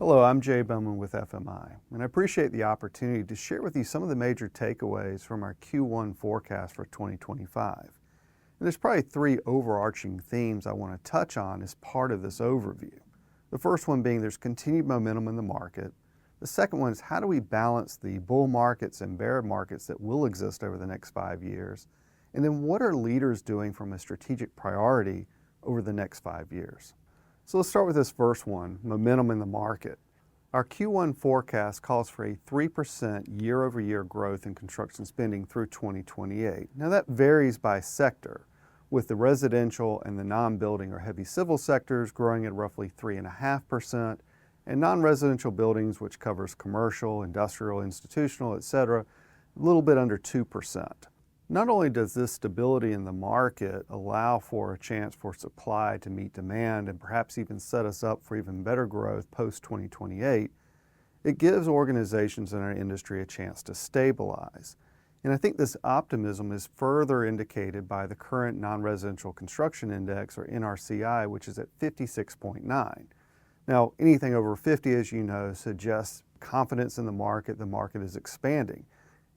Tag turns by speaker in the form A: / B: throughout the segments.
A: Hello, I'm Jay Bowman with FMI, and I appreciate the opportunity to share with you some of the major takeaways from our Q1 forecast for 2025. And there's probably three overarching themes I want to touch on as part of this overview. The first one being there's continued momentum in the market. The second one is how do we balance the bull markets and bear markets that will exist over the next 5 years? And then what are leaders doing from a strategic priority over the next 5 years? So let's start with this first one, momentum in the market. Our Q1 forecast calls for a 3% year-over-year growth in construction spending through 2028. Now that varies by sector, with the residential and the non-building or heavy civil sectors growing at roughly 3.5%, and non-residential buildings, which covers commercial, industrial, institutional, etc., a little bit under 2%. Not only does this stability in the market allow for a chance for supply to meet demand and perhaps even set us up for even better growth post-2028, it gives organizations in our industry a chance to stabilize. And I think this optimism is further indicated by the current non-residential construction index, or NRCI, which is at 56.9. Now, anything over 50, as you know, suggests confidence in the market is expanding.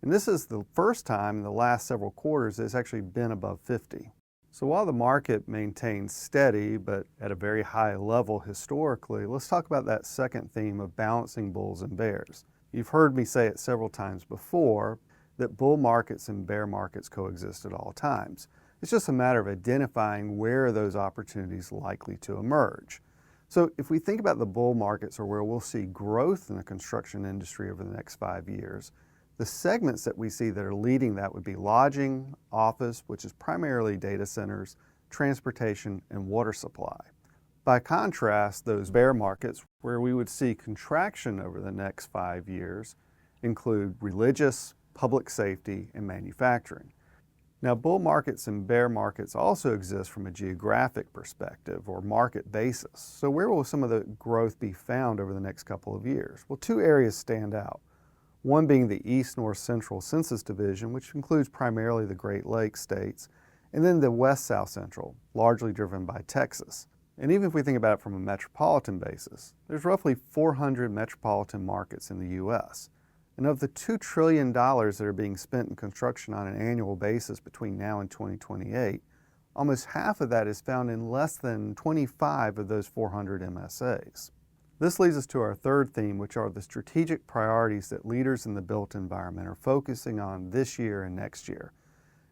A: And this is the first time in the last several quarters it's actually been above 50. So while the market maintains steady, but at a very high level historically, let's talk about that second theme of balancing bulls and bears. You've heard me say it several times before that bull markets and bear markets coexist at all times. It's just a matter of identifying where those opportunities are likely to emerge. So if we think about the bull markets, or where we'll see growth in the construction industry over the next 5 years, the segments that we see that are leading that would be lodging, office, which is primarily data centers, transportation, and water supply. By contrast, those bear markets, where we would see contraction over the next 5 years, include religious, public safety, and manufacturing. Now, bull markets and bear markets also exist from a geographic perspective or market basis. So where will some of the growth be found over the next couple of years? Well, two areas stand out. One being the East North Central Census Division, which includes primarily the Great Lakes states, and then the West South Central, largely driven by Texas. And even if we think about it from a metropolitan basis, there's roughly 400 metropolitan markets in the U.S. And of the $2 trillion that are being spent in construction on an annual basis between now and 2028, almost half of that is found in less than 25 of those 400 MSAs. This leads us to our third theme, which are the strategic priorities that leaders in the built environment are focusing on this year and next year.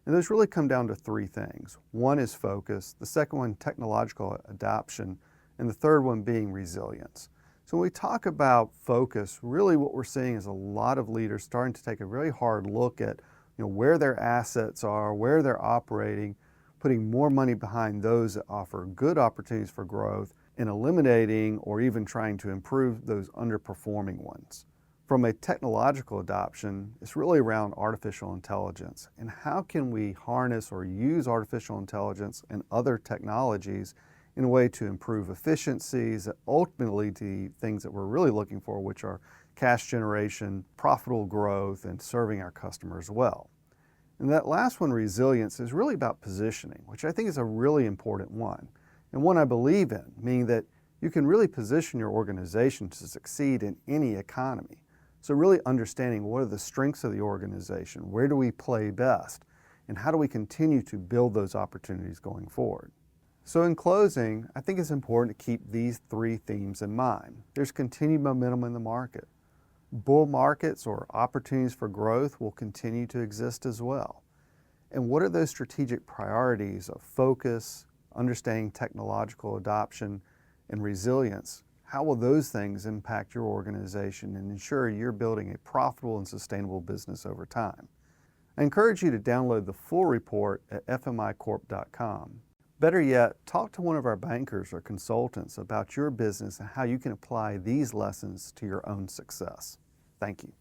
A: And those really come down to three things. One is focus, the second one technological adoption, and the third one being resilience. So when we talk about focus, really what we're seeing is a lot of leaders starting to take a really hard look at where their assets are, where they're operating, putting more money behind those that offer good opportunities for growth, and eliminating or even trying to improve those underperforming ones. From a technological adoption, it's really around artificial intelligence and how can we harness or use artificial intelligence and other technologies in a way to improve efficiencies that ultimately lead to things that we're really looking for, which are cash generation, profitable growth, and serving our customers well. And that last one, resilience, is really about positioning, which I think is a really important one. And one I believe in, meaning that you can really position your organization to succeed in any economy. So really understanding what are the strengths of the organization, where do we play best, and how do we continue to build those opportunities going forward. So in closing, I think it's important to keep these three themes in mind. There's continued momentum in the market. Bull markets or opportunities for growth will continue to exist as well. And what are those strategic priorities of focus, understanding technological adoption, and resilience? How will those things impact your organization and ensure you're building a profitable and sustainable business over time? I encourage you to download the full report at fmicorp.com. Better yet, talk to one of our bankers or consultants about your business and how you can apply these lessons to your own success. Thank you.